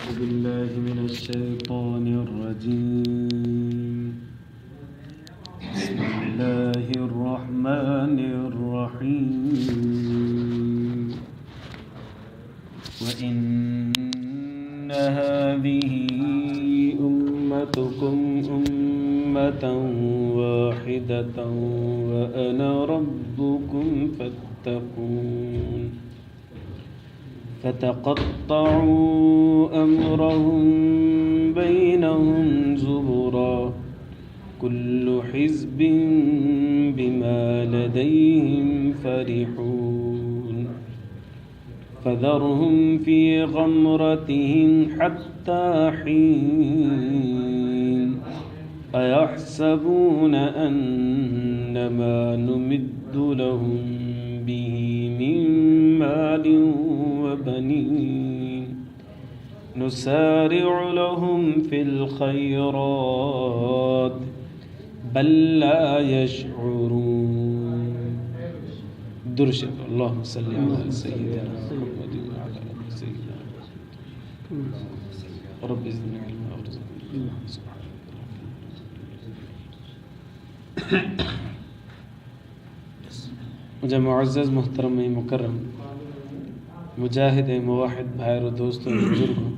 بالله من الشيطان الرجيم. بسم الله الرحمن الرحيم. وإن هذه أمتكم أمة واحدة وأنا ربكم فاتقون. فتقطعوا أمرهم بينهم زبرا كل حزب بما لديهم فرحون. فذرهم في غمرتهم حتى حين. أيحسبون أنما نمد لهم به من مال وبنين نسارع لهم في الخيرات بل لا يشعرون. درشد. اللهم صل على سيدنا محمد وعلى آل سيدنا محمد. رب زدنا علما وارزقنا. मुझे मुअज़्ज़ज़ मुहतरम मुकर्रम मुजाहिद मुवाहिद भाइरों दोस्तों बुजुर्गों,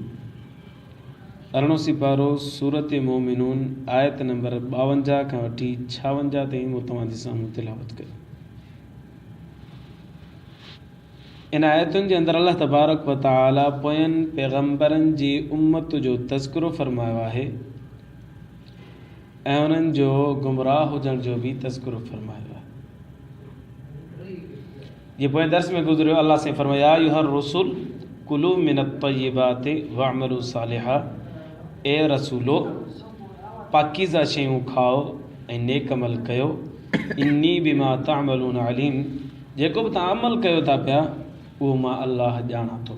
अरिड़हों सिपारो सूरत मोमिनून आयत नंबर 52 खां वठी 56 ताईं मूं तव्हां जे साम्हूं तिलावत कई। इन आयतुनि जे अंदरि अल्लाह तबारक व तआला पोयनि पैगंबरनि जी उम्मत जो तज़किरो फरमायो आहे ऐं उन्हनि जो गुमराह हुजण जो बि तज़किरो फरमायो आहे। ये पोएं दर्स में गुज़रियो अल्लाह से फरमाया अय्युहर रसूल कुलू मिनत तय्यिबाति वअमलू सालिहा। ए रसूलो पाकीज़ा शयूं खाओ ऐं नेक अमल कयो। इन्नी बिमा तअमलून अलीम। जेको बि तव्हां अमल कयो था पिया उहो मां अल्लाह ॼाणा थो।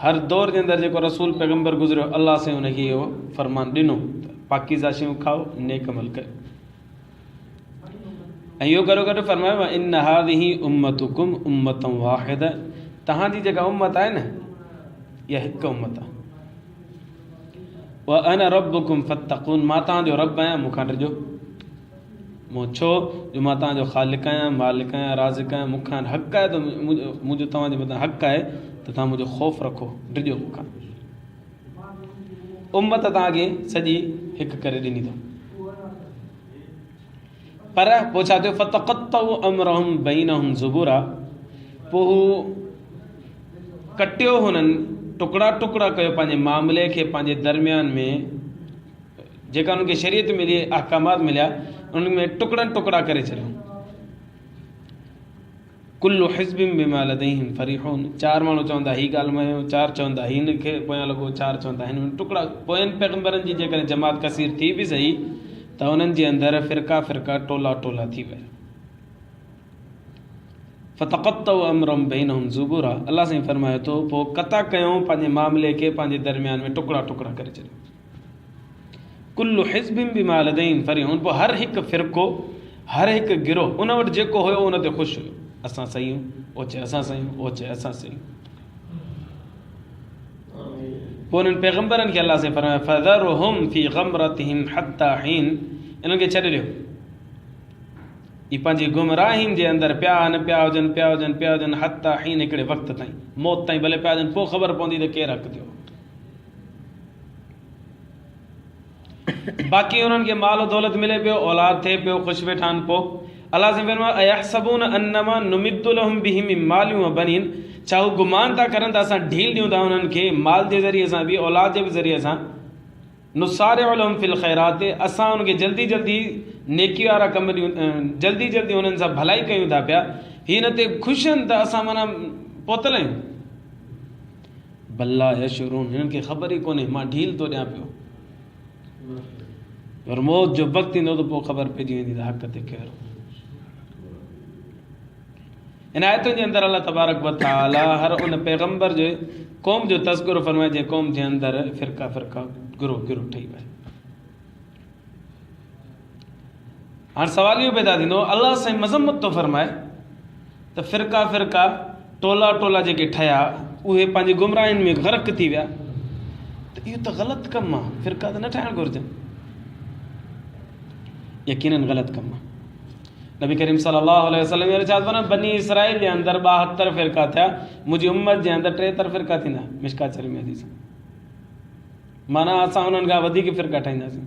हर दौर जे अंदरि जेको रसूल पैगंबर गुज़रियो अल्लाह से उनखे इहो फरमान ॾिनो पाकीज़ा शयूं खाओ नेक अमल कयो। ऐं इहो गॾो गॾु फरमायो इन हादिही उम्मतुकुम उम्मतम वाहिदा। तव्हांजी जेका उम्मत आहे न इहा हिकु उम्मत आहे। व अना रब्बुकुम फत्तकून। मां तव्हांजो रब आहियां, मूंखां ॾिजो। मूं छो जो मां तव्हांजो ख़ालिक़ आहियां, मालिक आहियां, राज़िक़ आहियां। मूंखां हक़ आहे त मुंहिंजो तव्हांजे मथां हक़ आहे त तव्हां मुंहिंजो ख़ौफ़ रखो, ॾिजो मूंखां। उम्मत तव्हांखे सॼी हिकु करे ॾिनी अथऊं। पर पोइ छा थियो फ़तक़त्तउ अमरहुम बैनहुम ज़ुबुरा। पोइ हू कटियो हुननि टुकड़ा टुकड़ा कयो पंहिंजे मामले खे पंहिंजे दरमियान में जेका उन्हनि खे शरीयत मिली अहकामात मिलिया उन्हनि में टुकड़नि टुकड़ा करे छॾियो। कुल्लु हिज़्बिम बिमा लदैहिम फरीहून। 4 माण्हू चवंदा हीअ ॻाल्हि मञियो, 4 चवंदा हिन खे पोयां लॻो, 4 चवंदा हिन में टुकड़ा। पोयनि पैगंबरनि जी जेकॾहिं जमात कसीर थी बि सही त उन्हनि जे अंदरि फ़िरका फ़िरका टोला टोला थी विया। फ़तक़त्तउ अमरहुम बैनहुम ज़ुबुरा। अल्लाह साईं फरमाए थो पोइ कता कयूं पंहिंजे मामले खे पंहिंजे दरमियान में टुकड़ा टुकड़ा करे छॾियो। कुल्लु हिज़्बिम बिमा लदैहिम फरीहून। पोइ हर हिकु फ़िरको हर हिकु गिरोह उन वटि जेको हुयो उन ते ख़ुशि हुयो। असां सही आहियूं, ओ चए असां सही आहियूं, ओ चए असां सही आहियूं। पोइ उन्हनि पैगंबरनि खे अल्लाह से फरमायो फ़ज़रहुम फ़ी ग़मरतिहिम हत्ता हीन। इन्हनि खे छॾे ॾियो। ई पंहिंजी गुमराहियुनि जे अंदरि पिया हुजनि हत्ता हीन हिकिड़े वक़्त ताईं, मौत ताईं भले पिया हुजनि। पोइ ख़बर पवंदी त केरु हक़ थियो। बाक़ी उन्हनि खे माल दौलत मिले पियो, औलाद थिए पियो, ख़ुशि वेठा आहिनि। पोइ अल्लाह से फरमायो अयहसबून अन्नमा नुमिद्दु लहुम बिही मिन मालिन व बनीन। छा हू गुमान था करनि त असां ढील ॾियूं था उन्हनि खे माल जे ज़रिए सां बि औलाद जे बि ज़रिए सां। नुसारिउ लहुम फिल ख़ैरात। असां उनखे जल्दी जल्दी नेकी वारा कम ॾियूं, जल्दी जल्दी उन्हनि सां भलाई कयूं था पिया। हीअ हिन ते ख़ुशि आहिनि त असां माना पहुतल आहियूं। बल्ला यशुरून। हिननि खे ख़बर ई कोन्हे मां ढील थो ॾियां पियो। पर मौत जो वक़्तु ईंदो त पोइ ख़बर पइजी वेंदी त हक़ ते केरु। इन आयतुनि जे अंदरि अल्लाह तबारक व तआला हर उन पैगंबर जे क़ौम जो तज़किरो फरमाए जंहिं क़ौम जे अंदरि फ़िरका फ़िरका गिरोह गिरोह ठही विया। हाणे सवाल इहो पैदा थींदो अल्लाह साईं मज़म्मत थो फरमाए त फ़िरका फ़िरका टोला टोला जेके ठहिया उहे पंहिंजी गुमराहियुनि में ग़रक़ थी विया त इहो त ग़लति कमु आहे, फ़िरका त न ठाहिणु घुरिजनि, यकीनन ग़लति कमु आहे। नबी करीम सल्लल्लाहु अलैहि वसल्लम इरशाद फरमायो बनी इसराइल जे अंदरि 72 फ़िरका थिया, मुंहिंजी उम्मत जे अंदरि 73 फ़िरका थींदा। मिशकात शरीफ़ में हदीस, माना असां उन्हनि खां वधीक फ़िरका ठाहींदासीं।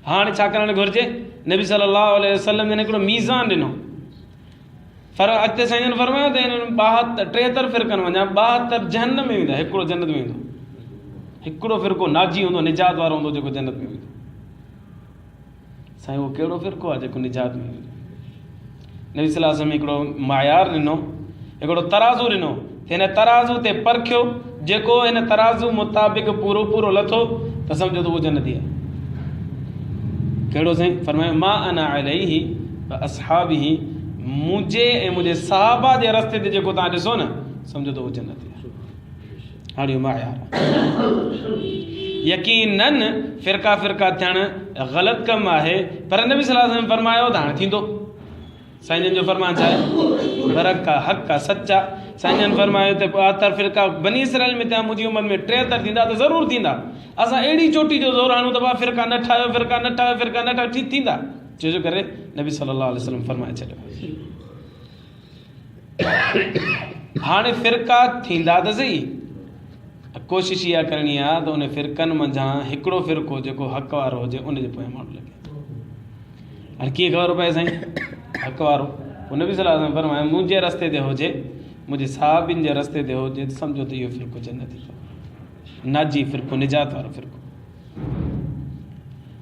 हाणे छा करणु घुरिजे? नबी सल्लल्लाहु अलैहि वसल्लम जन हिकिड़ो मीज़ान ॾिनो। अॻिते साईं जन फरमायो त हिननि 73 फ़िरकनि वञा 72 जहन्नम में वेंदा, हिकिड़ो जन्नत में वेंदो, हिकिड़ो फ़िरको नाजी हूंदो, निजात वारो हूंदो जेको जन्नत में वेंदो। साईं उहो कहिड़ो फ़िरको आहे जेको निजात में वेंदो? नबी सल्लल्लाहु अलैहि वसल्लम हिकिड़ो मायार ॾिनो, हिकिड़ो तराज़ू ॾिनो, हिन तराज़ू ते परखियो, जेको हिन तराज़ू मुताबिक़ पूरो पूरो लथो त सम्झो त उहो जन्नती आहे। कहिड़ो साईं? फरमायो मा अना अलैहि व असहाबिही, मुंहिंजे ऐं मुंहिंजे सहाबा जे रस्ते ते जेको तव्हां ॾिसो न, सम्झो त उहो जन्नती आहे। हाणे मायार यकीनन फ़िरका फ़िरका थियणु ग़लति कमु आहे, पर नबी सल्लल्लाहु अलैहि वसल्लम फरमायो त हाणे थींदो। साईं जन जो फरमान छा आहे? बरक आहे, हक़ आहे, सचा। साईं जन फरमायो त 72 फ़िरका बनी इसराइल में थिया, मुंहिंजी उम्मत में 73 थींदा त ज़रूरु थींदा। असां अहिड़ी चोटी जो ज़ोर हणूं त फ़िरका न ठाहियो, फ़िरका न ठाहियो, फ़िरका न ठाहियो, ठीक थींदा, छो करे नबी सल्लल्लाहु अलैहि वसल्लम फरमाए छॾियो। हाणे फ़िरका थींदा त सही, कोशिशि इहा करणी आहे त उन फ़िरकनि मंझां हिकिड़ो फ़िरको जेको हक़ वारो हुजे उनजे पोयां माण्हू लॻे। हाणे कीअं ख़बर पए साईं हक़ वारो? पोइ नबी सल्लल्लाहु अलैहि वसल्लम फरमायो मुंहिंजे रस्ते ते हुजे, मुंहिंजे साहिबनि जे रस्ते ते हुजे त सम्झो त इहो फ़िरको जन्नती अथव, नाजी फ़िरको, निजात वारो फ़िरको।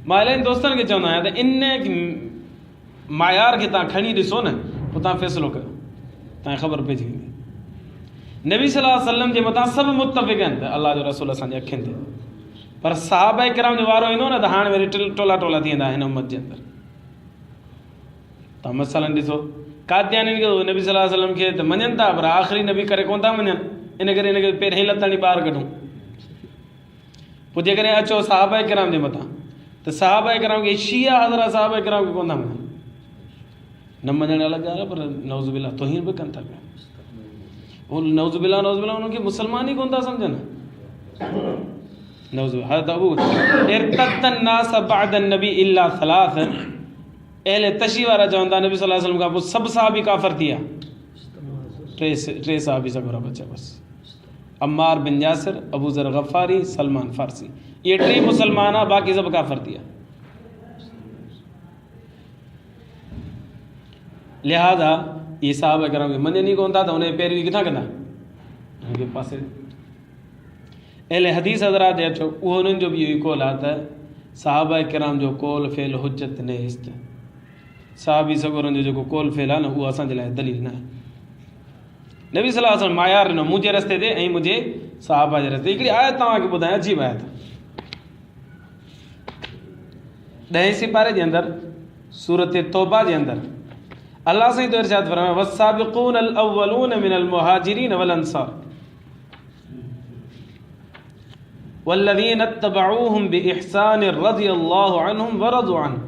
मां इलाही दोस्तनि खे चवंदो आहियां त इन मायार खे तव्हां खणी ॾिसो न, पोइ तव्हां फ़ैसिलो कयो, तव्हांखे ख़बर पइजी वेंदी। नबी सल्लल्लाहु अलैहि वसल्लम जे मथां सभु मुतफ़िक़ आहिनि त अलाह जो रसूल असांजे अखियुनि ते, पर सहाबा किराम जो वारो ईंदो न त हाणे वरी टोला टोला थी वेंदा हिन उम्मत जे अंदरि। तव्हां मसलन ॾिसो, कादियानियुनि खे नबी सल्लल्लाहु अलैहि वसल्लम खे त मञनि था, पर आख़िरी नबी करे कोन था मञनि, इन करे हिनखे पहिरीं लतणी ॿाहिरि कढूं। पोइ जेकॾहिं अचो सहाबा किराम जे मथां त सहाबा किराम खे शिया हज़रत सहाबा किराम खे कोन था मञनि, न मञण अलॻि ॻाल्हि आहे, पर नौज़ुबिल्लाह तौहीन बि कनि था पिया। नौज़ुबिल्लाह नौज़ुबिल्लाह उन्हनि खे मुस्लमान ई कोन था सम्झनि। अहले तशी वारा चवनि था नबी सल्लल्लाहु अलैहि वसल्लम खां पोइ सभु सहाबी काफ़िर थी विया, टे सहाबी सभु बचा बसि, अम्मार बिन यासिर, अबू ज़र गफ़ारी, सलमान फ़ारसी, ये 3 मुसलमान आहे, बाक़ी सभु काफ़िर थी विया। लिहाज़ा इहे साहब किराम खे मञनि ई कोन था त हुनजी पैरवी किथां कंदा? हुनजे पासे अहले हदीस हज़रात जे अचो, उहो हुननि जो बि इहो ई कौल आहे त साहबा किराम जो कौल फेल हुज्जत न इस्त, साहबी सगोरनि जो जेको कौल फेल आहे न उहो असांजे लाइ दलील न आहे। नबी सल्लल्लाहु अलैहि वसल्लम मायार ॾिनो मुंहिंजे रस्ते ते ऐं मुंहिंजे साहबा जे रस्ते। हिकिड़ी आयत तव्हांखे ॿुधायां, अजीब आयत, 10 सिपारे जे अंदरि सूरत तौबा जे अंदरि अल्लाह साईं तो इरशाद फरमाया वस्साबिक़ून अल अव्वलून मिनल मुहाजिरीन वल अंसार वल्लज़ीन इत्तबऊहुम बिइहसान रज़ियल्लाहु अन्हुम व रज़ू अन्हु।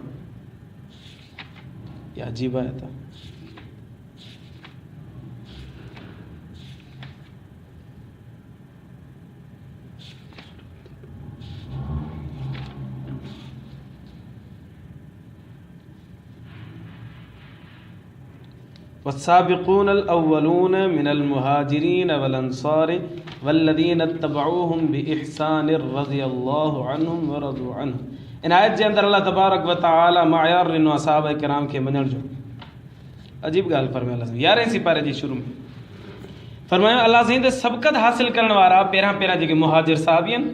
ये अजीब आयत है। वस्साबिक़ून अल अव्वलून मिनल मुहाजिरीन वल अंसार वल्लज़ीन इत्तबऊहुम बिइहसान रज़ियल्लाहु अन्हुम व रज़ू अन्हु। इन आयत जे अंदरि अल्लाह तबारक व तआला मायार ॾिनो आहे सहाबा किराम खे मञण जो। अजीब ॻाल्हि फरमायो अल्लाह 11 सिपारे जे शुरू में फरमायो अल्लाह साईं त सबक़त हासिल करण वारा पहिरां जेके मुहाजिर साहबी आहिनि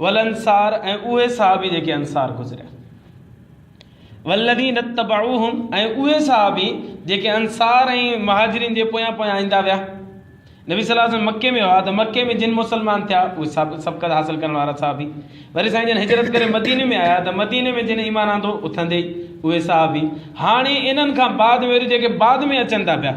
वल अंसार ऐं उहे साहबी जेके अंसार गुज़रिया, वल्लज़ीन इत्तबऊहुम ऐं उहे साहबी जेके अंसार ऐं मुहाजिरीन जे पोयां पोयां ईंदा विया। नबी सल्लल्लाहु अलैहि वसल्लम मक्के में हुआ त मक्के में जिन मुसलमान थिया उहे सबक़त हासिल करण वारा साहबी, वरी साईं जन हिजरत करे मदीने में आया त मदीने में जिन ईमान आंदो उथंदे उहे साहबी। हाणे इन्हनि खां बाद में वरी जेके बाद में अचनि था पिया,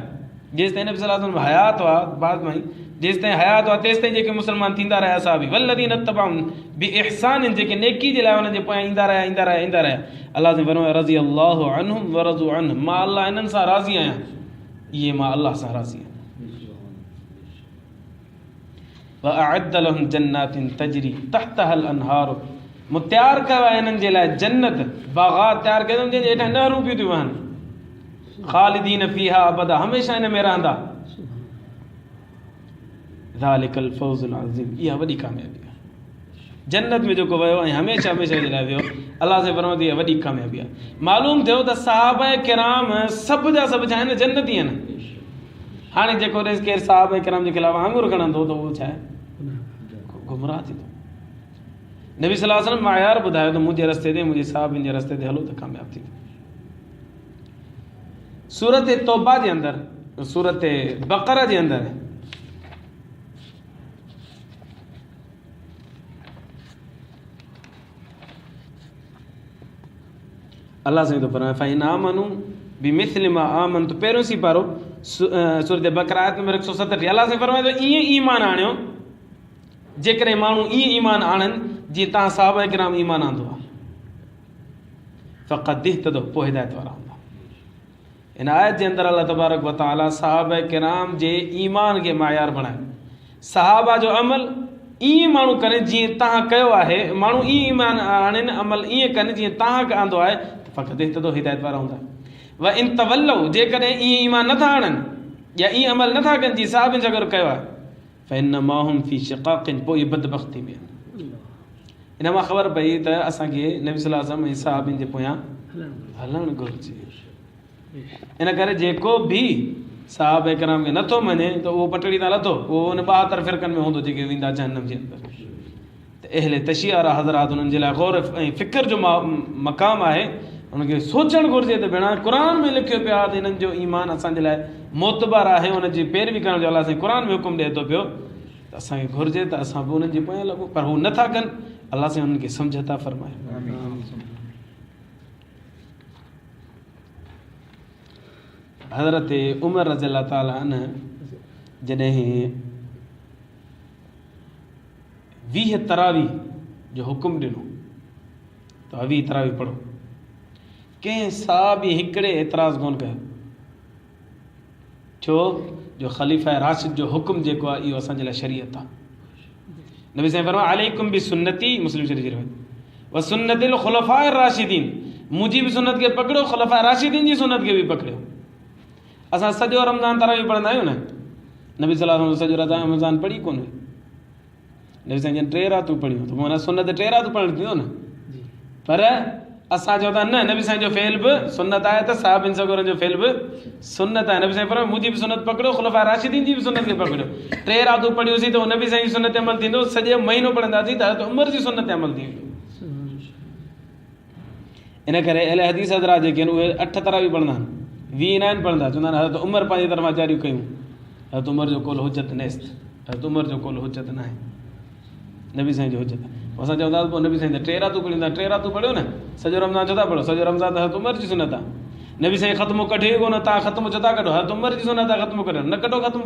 जेसि ताईं नबी सल्लल्लाहु अलैहि वसल्लम हयात हुआ बाद में जेसि ताईं हयात हुआ तेसि ताईं जेके मुसलमान थींदा रहिया साहबी वल्लज़ीन इत्तबऊहुम बिइहसान जिनके नेकी जे लाइ हुननि जे पोयां ईंदा रहिया अल्लाह से फरमायो रज़ियल्लाहु अन्हुम व रज़ू अन्हु, मां अल्लाह इन्हनि सां राज़ी आहियां इहे मां अलाह सां राज़ी आहियां। वअअद्द लहुम जन्नातिन तजरी तहतहल अनहार, मूं तयारु कयो आहे हिननि जे लाइ जन्नत बाग़ात तयारु कयो जंहिंजे हेठां नहरूं पियूं थियूं वहनि, ख़ालिदीन फीहा अबदा, हमेशह हिन में रहंदा। ज़ालिकल फ़ौज़ुल अज़ीम, इहा वॾी कामयाबी आहे। जन्नत में जेको वियो ऐं हमेशह हमेशह जे लाइ वियो, अलाह से फरमायो इहा वॾी कामयाबी आहे। मालूम थियो त सहाबा किराम सभु जा सभु छा आहिनि, जन्नती आहिनि। हाणे जेको केरु सहाबा किराम जे ख़िलाफ़ आङुर खणंदो त उहो छा आहे, गुमराह थींदो। नबी सल्लल्लाहु अलैहि वसल्लम मायार ॿुधायो त मुंहिंजे रस्ते ते, मुंहिंजे साहबनि जे रस्ते ते हलो त कामयाबु थींदो। सूरत तौबा जे अंदरि, सूरत बक़रा जे अंदरि अल्लाह साईं थो फरमाए फ़इन आमनू बिमिस्लि मा आमनतु, पहिरियों सी पारो सूरत बक़रा आयत नंबर 137। अल्लाह साईं फरमाए थो ईअं ईमान आणियो जेकॾहिं माण्हू ईअं ईमान आणनि जीअं तव्हां साहबा किराम ईमान आंदो आहे। फ़क़त इह्तदौ, पोइ हिदायत वारा हूंदा। इन आयत जे अंदरि अल्लाह तबारक व तआला साहबा किराम जे ईमान खे मायार बणायो। सहाबा जो अमल ईअं माण्हू करे जीअं तव्हां कयो आहे, माण्हू ईअं ईमान आणनि, अमल ईअं कनि जीअं तव्हां आंदो आहे, फ़क़त इह्तदौ, हिदायत वारा हूंदा। व इन तवल्लौ, जेकॾहिं ईअं ईमान नथा आणनि या ईअं अमल नथा कनि जीअं साहबनि सां गॾु कयो आहे, फ़इन्नमा हुम फ़ी शिक़ाक़िन, पोइ इहे बदबख़्ती में आहिनि। इन मां ख़बर पई त असांखे नबी सल्लल्लाहु अलैहि वसल्लम ऐं साहबनि जे पोयां हलणु घुरिजे। इन करे जेको बि साहब किराम खे नथो मञे त उहो पटड़ी तां लथो, उहो उन 72 फ़िरक़नि में हूंदो जेके वेंदा जहन्नम जे अंदरि। त अहले तशय्युअ वारा हज़रात उन्हनि जे लाइ गौर ऐं फ़िक्र जो मक़ाम आहे। उनखे सोचणु घुरिजे त भेण क़ुर में लिखियो पियो आहे त हिननि जो ईमान असांजे लाइ मोतबर आहे, उनजी पैरवी करण जो अलाह साईं क़ुर में हुकुम ॾिए थो पियो, त असांखे घुरिजे त असां बि उन्हनि जे पोयां लॻूं। पर हू नथा कनि, अलाह साईं उन्हनि खे सम्झ था फ़रमाए। हज़रत उमर रज़ियल्लाहु ताला अन्हु जॾहिं 20 तरावी जो हुकुम ॾिनो त 20 तरावी पढ़ो, कंहिं साहबी हिकिड़े एतिराज़ कोन कयो, छो जो ख़लीफ़ा राशिद जो हुकुम जेको आहे इहो असांजे लाइ शरीयत आहे। नबी साईं फरमायो अलैकुम बि सुन्नती, मुस्लिम शरीफ़ जी रिवायत, व सुन्नतिल ख़ुलफ़ाए राशिदीन, मुंहिंजी बि सुन्नत खे पकड़ियो, ख़ुलफ़ाए राशिदीन जी सुन्नत खे बि पकड़ियो। असां सॼो रमज़ान तरावी पढ़ंदा आहियूं न, नबी सल्लल्लाहु अलैहि वसल्लम सॼो रमज़ान पढ़ी कोन्हे, नबी साईं जन 3 रातूं पढ़ियूं, त माना सुन्नत 3 रातूं पढ़णु थींदो न। पर असां चवंदा न, नबी साईं जो फेल बि सुन्नत आहे त साहबनि सगोरनि जो फेल बि सुन्नत आहे। नबी साईं पर मुंहिंजी बि सुन्नत पकड़ियो, ख़ुलफ़ाए राशिदीन जी बि सुन्नत खे पकड़ियो। 3 रातूं पढ़ियोसीं त उहो नबी साईं जी सुन्नत ते अमल थींदो, सॼो महीनो पढ़ंदासीं त हज़रत उमर जी सुन्नत ते अमल थी वेंदो। इन करे अहले हदीस हज़रात जेके आहिनि उहे 8 तरावी पढ़ंदा आहिनि, 20 न आहिनि पढ़ंदा। चवंदा आहिनि हज़रत उमर पंहिंजी तरफ़ां जारियूं कयूं, हज़रत उमर जो कोल हुजत नेस्त, हज़रत उमर जो कोल हुजत न आहे, नबी साईं जो हुजत। असां चवंदासीं पोइ नबी साईं त 3 रातूं पढ़ींदा, 3 रातूं पढ़ियो न, सॼो रमज़ान छो था पढ़ो, सॼो रमज़ान त हज़रत उमर जी सुन्नत आहे। नबी साईं ख़त्मो कढे कोन, तव्हां ख़त्मो छो था कढो, हज़रत उमर जी सुन्नत आहे, ख़त्मो कढो न, कढो ख़त्मो।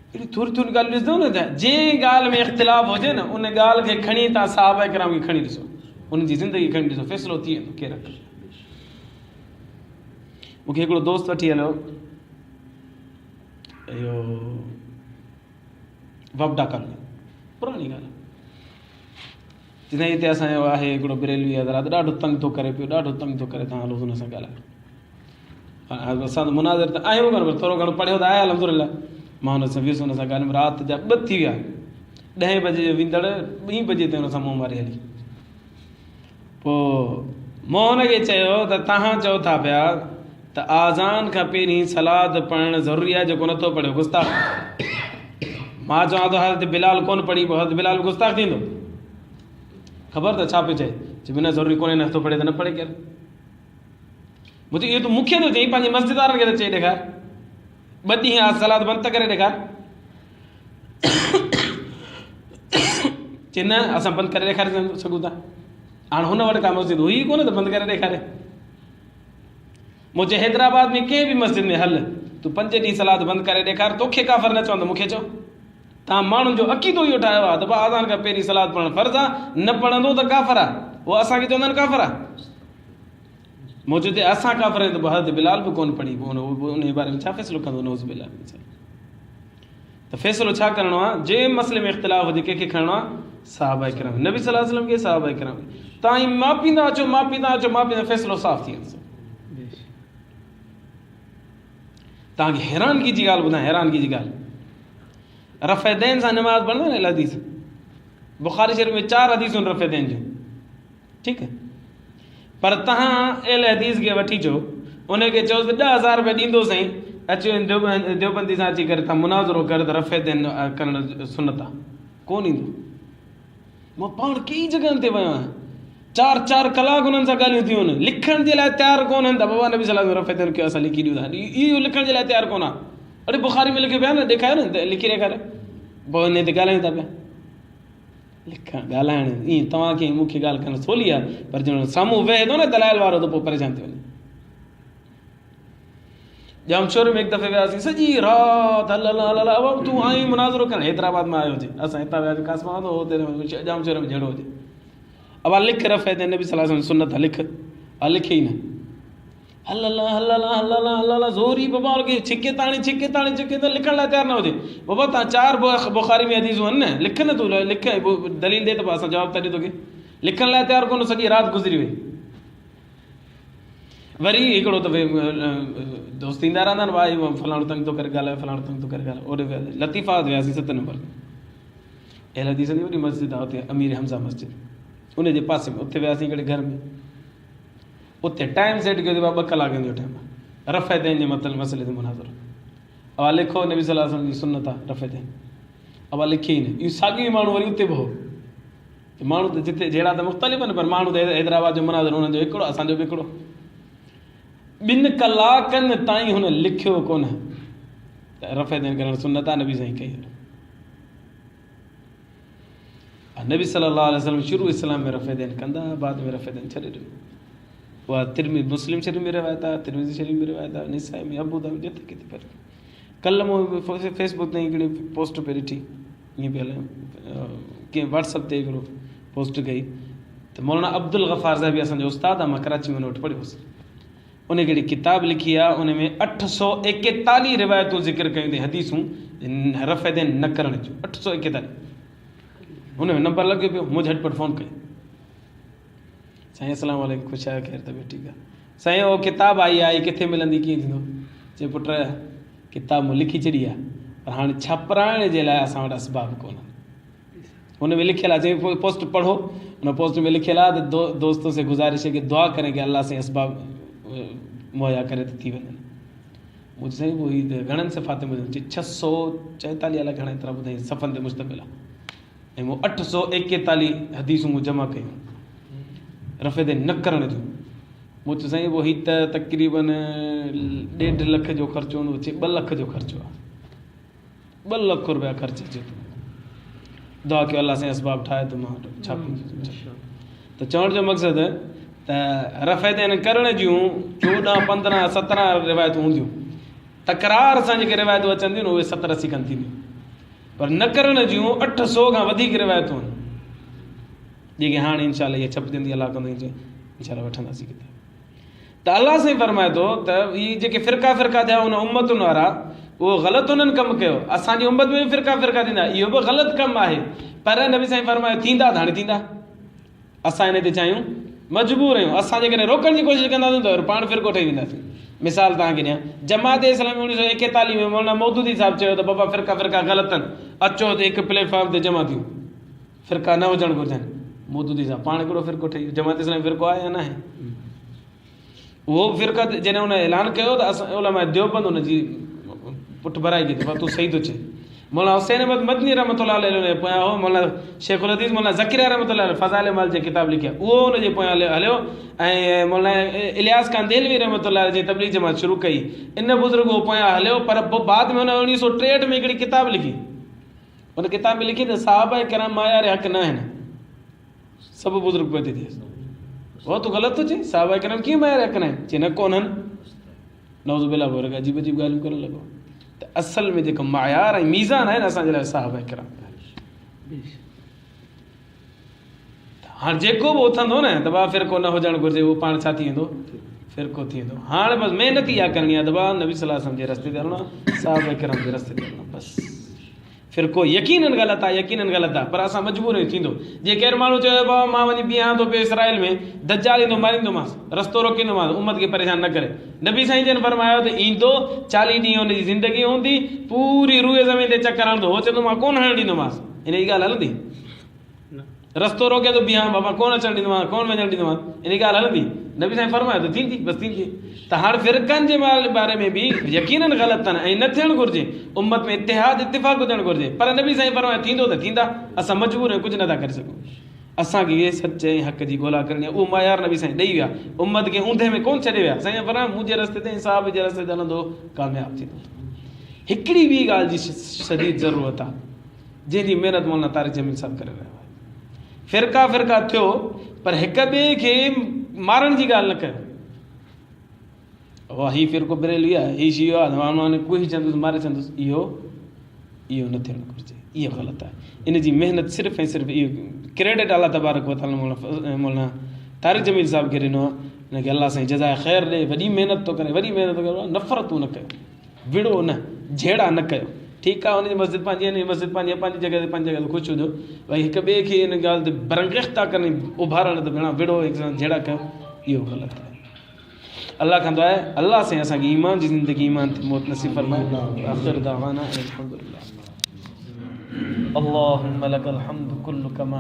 अहिड़ी थोरी थोरी ॻाल्हि ॾिसंदव न, जंहिं ॻाल्हि में इख़्तिलाफ़ हुजे न उन ॻाल्हि खे खणी तव्हां साहबा किराम खे खणी ॾिसो, उनजी ज़िंदगी खणी ॾिसो, फ़ैसिलो थी वेंदो केरु रख। मूंखे हिकिड़ो दोस्त वठी हलियो इहो वबडा कॉलोनी, पुराणी ॻाल्हि, जिते हिते असांजो आहे हिकिड़ो बरेलवी हज़रात, ॾाढो तंग थो करे पियो, ॾाढो तंग थो करे, तव्हां हलो हुन सां ॻाल्हायो। असां त मुनाज़िर त आहियूं कोन, पर थोरो घणो पढ़ियो त आहे अल्हम्दुलिल्लाह। मां हुन सां वियुसि, हुन सां ॻाल्हि राति जा 2 थी विया, 10 बजे जो वेंदड़ 2 बजे ते हुन सां मुंहुं मारी हली। पोइ मूं हुनखे चयो त तव्हां चओ था पिया त आज़ान खां पहिरीं सलाद पढ़णु ज़रूरी आहे, जेको नथो पढ़ियो गुस्ताख़। मां चवां थो हज़रत बिलाल कोन पढ़ी, पोइ हज़रत बिलाल गुस्ताख़ थींदो, ख़बर त छा पियो चए, बिना ज़रूरी कोन्हे, नथो पढ़े त न पढ़े केरु। मुंहिंजो इहो त मूंखे थो चई, पंहिंजे मस्जिद वारनि खे त चई ॾेखार, 2 ॾींहं सलाद बंदि त करे ॾेखार। चई न असां बंदि करे ॾेखारे सघूं था। हाणे हुन वटि का मस्जिद हुई कोन त बंदि करे ॾेखारे। मुंहिंजे हैदराबाद में कंहिं बि मस्जिद में हल, तूं 5 ॾींहं सलाद बंदि करे ॾेखार, तोखे काफ़िर न चवंदो, मूंखे चओ। तव्हां माण्हुनि जो अक़ीदो इहो ठाहियो आहे त भाउ आज़ान खां पहिरीं सलाद पढ़णु फ़र्ज़ु आहे, न पढ़ंदो त काफ़िर आहे, उहो असांखे चवंदा आहिनि काफ़िर आहे। मौजूद असां काफ़र आहियूं त हज़रत बिलाल बि कोन पढ़ी, उन बारे में छा फ़ैसिलो कंदो नौज़ बिल्लाह मिन ज़ालिक। त फ़ैसिलो छा करिणो आहे, जंहिं मसइले में इख़्तिलाफ़ हुजे कंहिंखे खणणो आहे, सहाबा किराम नबी सल्लल्लाहु अलैहि वसल्लम खे, सहाबा किराम। तव्हां मापींदा अचो, फ़ैसिलो साफ़ थी वेंदो। तव्हांखे हैरानगी जी ॻाल्हि ॿुधायां, हैरानगी जी ॻाल्हि, रफ़ैदैन सां नमाज़ पढ़ंदा न हदीस, बुख़ारी शरीफ़ में 4 हदीसूं रफ़ैदैन जूं, ठीकु आहे, पर तव्हां एल हदीस खे वठी अचो, उनखे चओ त 10,000 रुपया ॾींदो साईं, अचो देवबंदी सां अची करे तव्हां मुनाज़रो कर त रफ़ैदैन करणु सुनत आहे, कोन ईंदो। मां पाण कई जॻहनि ते वियो आहियां, 4 कलाक उन्हनि सां ॻाल्हियूं थियूं आहिनि, लिखण जे लाइ तयारु कोन आहिनि, त बाबा नबी सल्लल्लाहु अलैहि वसल्लम रफ़ैदैन खे असां लिखी ॾियूं था, इहो लिखण जे लाइ तयारु कोन आहे। अरे बुख़ारी में लिखियो पिया न, ॾेखारियो न, लिखी ॾेखारे, पोइ हिन ते ॻाल्हायूं था पिया। लिखणु ॻाल्हाइणु ईअं तव्हांखे मूंखे ॻाल्हि करणु सवली आहे, पर जो साम्हूं वेहे थो न दलाइल वारो त पोइ परेशान थी वञे। जामशोर में हिकु दफ़े वियासीं, सॼी राति हल तूं आई मुनाज़रो कर, हैदराबाद में आयो हुजे, असां हितां वियासीं कासमा तो हुते जामशोर में जहिड़ो हुजे, अब लिख रफ़ैदैन नबी सल्लल्लाहु अलैहि वसल्लम सुन्नत लिख, लिखे ई न, हल ज़ोरी बाबा के छिके ताणी त लिखण लाइ तयारु न हुजे। बाबा तव्हां 4 बुख़ारी में हदीसूं आहिनि न, लिख न, तूं लिख, दलील ॾे त पोइ असां जवाबु था ॾे तोखे, लिखण लाइ तयारु कोन, सॼी राति गुज़री वई। वरी हिकिड़ो दफ़े दोस्त ईंदा रहंदा आहिनि, भाई फलाणो तंग थो करे ॻाल्हाए, फलाणो तंग थो करे ॻाल्हाए, ओॾे वियासीं लतीफ़ात वियासीं 7 नंबर में, एल हदीस जी वॾी मस्जिद आहे हुते, अमीर हमज़ा मस्जिद, उनजे पासे में, उते वियासीं हिकिड़े घर में, उते टाइम सेट कयो 2 कलाकनि जो टाइम, रफ़ैदैन जे मसइले ते मुनाज़रो, अब लिखो नबी सल्लल्लाहु अलैहि वसल्लम जी सुन्नत आहे रफ़ैदैन, अब लिखी ई न, इहो साॻियो माण्हू वरी उते बि हो, माण्हू त जिते जहिड़ा त मुख़्तलिफ़ आहिनि, पर माण्हू त हैदराबाद जो मुनाज़रो हुननि जो हिकिड़ो, असांजो बि हिकिड़ो। 2 कलाकनि ताईं हुन लिखियो कोन त रफ़ैदैन करणु सुन्नत आहे, नबी साईं कई। नबी सल्लल्लाहु अलैहि वसल्लम शुरू इस्लाम में रफ़ैदैन कंदा, बाद में रफ़ैदैन छॾे ॾिनो। उहा मुस्लिम शरीफ़ में रिवायत आहे, तिरमिज़ी शरीफ़ में रिवायत आहे, निसाई में, अबू दाऊद, जिते किथे पर कल्ह मूं फेसबुक ते हिकिड़ी पोस्ट पे ॾिठी, ईअं पिया हलायूं, कंहिं व्हाट्सअप ते हिकिड़ो पोस्ट कई त मौलाना अब्दुल गफ़ार साहिब असांजो उस्तादु आहे, मां कराची में नोट पढ़ियोसि, उन हिकिड़ी किताब लिखी आहे, उन में 841 रिवायतूं ज़िक्र कयूं अथई हदीसूं रफ़ैदैन न करण जूं, 841, हुन में नंबर लॻियो पियो, मूं झटपट फ़ोन कई, साईं अस्सलाम वालेकुम, ख़ुशि आहियो, ख़ैर तबियत ठीकु आहे साईं, उहो किताब आई आहे, किथे मिलंदी, कीअं थींदो? चए पुट किताब मूं लिखी छॾी आहे, पर हाणे छापराइण जे लाइ असां वटि असबाब कोन, हुन में लिखियलु आहे, चई पोस्ट पढ़ो, हुन पोस्ट में लिखियलु आहे त दोस्तों से गुज़ारिश है कि दुआ करें कि अल्लाह से असबाब मुहैया करे त थी वञनि। मुंहिंजी साईं उहो ई घणनि सफ़ात में 644 अलाए घणा एतिरा ॿुधाई सफ़नि ते मुश्तमिल आहे, ऐं मूं 841 हदीसूं मूं जमा कयूं रफ़ैदैन न करण जूं। मूं चयो साईं उहो हीउ त तक़रीबन 1.5 लख जो ख़र्चो हूंदो, चए 2 लख जो ख़र्चो आहे, 2 लख रुपया ख़र्च अचे थो, दुआ कयो अल्लाह साईं असबाब ठाहे त मां छापी। त चवण जो मक़सदु त रफ़ैदैन करण जूं 14, 15, 17 रिवायतूं हूंदियूं, तकरार सां जेके रिवायतूं अचनि थियूं न उहे 70-80 खनि थींदियूं, पर न करण जूं 800 खां वधीक रिवायतूं आहिनि, जेके हाणे इनशाला इहे छपजंदी, अलाह कंदो इनशाला वठंदासीं किताब। त अलाह साईं फरमाए थो त इहे जेके फ़िरका थिया हुन उम्मतुनि वारा, उहो ग़लति उन्हनि कमु कयो, असांजी उम्मत में बि फ़िरका थींदा, इहो बि ग़लति कमु आहे, पर नबी साईं फरमाए थींदा त हाणे थींदा, असां हिन ते चाहियूं मजबूर आहियूं, असां जेकॾहिं रोकण जी कोशिशि कंदासीं त पाण फ़िरको ठही वेंदासीं। मिसाल तव्हांखे ॾियां, जमात इस्लामी 1941 में मौलाना मौदूदी साहिबु चयो त बाबा फ़िरका ग़लति आहिनि, अचो त हिकु प्लेटफॉर्म ते जमा थियूं, फ़िरका न हुजणु घुरिजनि। मौदूदी साहिबु पाण हिकिड़ो फ़िरको ठही, जमात इस्लामी फ़िरको आहे या न आहे? उहो बि फ़िरका जॾहिं हुन ऐलान कयो त असां उलमा देवबंद हुनजी पुठि भराई कई त तूं सही थो चए। मौलाना हुसैन अहमद मदनी रहमतुल्लाह अलैहि पोयां हो, मौलाना शेखुल हदीस मौलाना ज़कीरिया रहमतुल्लाह अलैहि फ़ज़ाइल माल जे किताब लिखिया, उहो हुनजे पोयां हलियो, ऐं मौलाना इलियास कांदेलवी रहमतुल्लाह अलैहि जी तबलीग जमात शुरू कई, इन बुज़ुर्ग उहो पोयां हलियो, पर पोइ बाद में हुन 1963 में हिकिड़ी किताब लिखी, हुन किताब में लिखी त सहाबा किराम मायार हक़ न आहिनि, सभु बुज़ुर्ग पियो थी थिए, उहो तूं ग़लति थो चई, सहाबा किराम कीअं मायार हक़ न आहिनि, चई न कोन्हनि, नौज़ बिल्लाह वग़ैरह अजीब अजीब ॻाल्हियूं करणु लॻो। त असल में जेको मायार ऐं मीज़ान आहे न असांजे लाइ सहाबा किराम। हाणे जेको बि उथंदो न त फ़िरको न हुजणु घुरिजे, उहो पाण छा थी वेंदो, फ़िरको थींदो। हाणे बसि महिनत इहा करणी आहे दबा नबी सल्लल्लाहु अलैहि वसल्लम जे रस्ते ते हलणो आहे, साहबा किराम जे रस्ते ते हलणो आहे बसि। फ़िरको यकीनन ग़लति आहे, यकीनन ग़लति आहे, पर असां मजबूर आहियूं थींदो। जीअं केरु माण्हू चयो बाबा मां वञी बीहां थो पियो इसराइल में, दज्जाल ईंदो मारींदोमांसि, रस्तो रोकींदोमांसि, उम्मत खे परेशान न करे। नबी साईं जन फरमायो त ईंदो 40 ॾींहं हुनजी ज़िंदगी हूंदी, पूरी रूए ज़मीन ते चकर हणंदो, हो चवंदो मां कोन हलणु ॾींदोमांसि। इन जी ॻाल्हि हलंदी? रस्तो रोके थो बीहां बाबा कोन अचणु ॾींदोमांसि, कोन वञणु ॾींदोमांसि, इन जी ॻाल्हि हलंदी? नबी साईं फरमायो त थींदी, बसि थींदी। त हाणे फ़िरक़नि जे बारे में बि यकीनन ग़लति अथनि ऐं न थियणु घुरिजे, उम्मत में इतिहाद इतिफ़ाक़ हुजणु घुरिजे, पर नबी साईं फरमायो थींदो त थींदा, असां मजबूर आहियूं, कुझु नथा करे सघूं। असांखे इहे सच ऐं हक़ जी ॻोल्हा करणी आहे, उहो मयार नबी साईं ॾेई विया, उम्मत खे ऊंधे में कोन छॾे विया। साईं फरमायो मुंहिंजे रस्ते ते इंसाफ़ जे रस्ते ते हलंदो कामयाबु थींदो। हिकिड़ी ॿी ॻाल्हि जी शदीद ज़रूरत आहे, जंहिंजी महिनत मौलाना तारिक जमील साहिबु करे रहिया आहे। फ़िरका फ़िरका थियो, पर हिक ॿिए खे मारण जी ॻाल्हि न कयो। वाह हीउ फ़िरको बरेली आहे, हीउ शियो आहे, माण्हू कोई चवंदुसि मारे चवंदुसि, इहो न थियणु घुरिजे, इहो ग़लति आहे। इन जी महिनत सिर्फ़ु ऐं सिर्फ़ु इहो क्रेडिट अलाह तबारक व तआला मौलाना तारिक जमील साहिब खे ॾिनो आहे। हिनखे अलाह साईं जज़ाए ख़ैर ॾे, वॾी महिनत थो करे, वॾी महिनत थो करे, नफ़रतूं न कयो, विड़ो न, झेड़ा न कयो। ठीकु आहे हुनजी मस्जिद पंहिंजी, हिनजी मस्जिद पंहिंजी जॻह ते पंहिंजी जॻह ते ख़ुशि हुजो, भई हिक ॿिए खे हिन ॻाल्हि ते बरंगेख़ था करनि, उभारण त भेण विड़ो हिक सां झेड़ा कयो, इहो ग़लति आहे। अल्लाह खां दुआ आहे अल्लाह साईं असांखे ईमान जी ज़िंदगी, ईमान थी मौत नसीब फरमाए। आख़िर दावाना अल्हम्दुलिल्लाह। अल्लाहुम्मा लकल हम्दु कुल्लु कमा